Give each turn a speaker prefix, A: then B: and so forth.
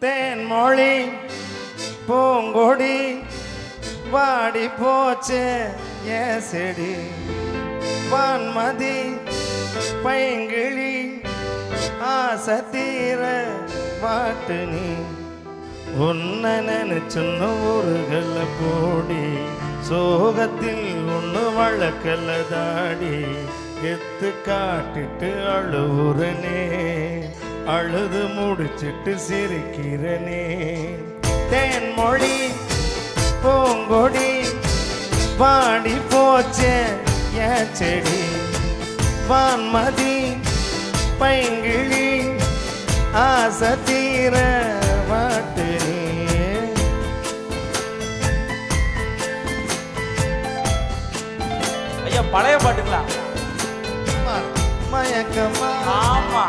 A: தேன்மொழி பூங்கொடி வாடி போச்சே ஏ செடி வான்மதி பைங்கிழி ஆசை தீர பாட்டு நீ உன்னை நினைச்சுன்னு ஊருகல்ல போடி சோகத்தில் ஒன்று வழக்கல்ல தாடி எத்து காட்டிட்டு அழுவுறனே அழுது முடிச்சிட்டு சிரிக்கிறனே தேன்மொழி பூங்கொடி வாடி போச்சே ஏன் செடி வான்மதி பைங்கிழி ஆசை தீர வாட்டு
B: ஐயா பழைய பாட்டுங்களா
A: மயக்கமா
B: ஆமா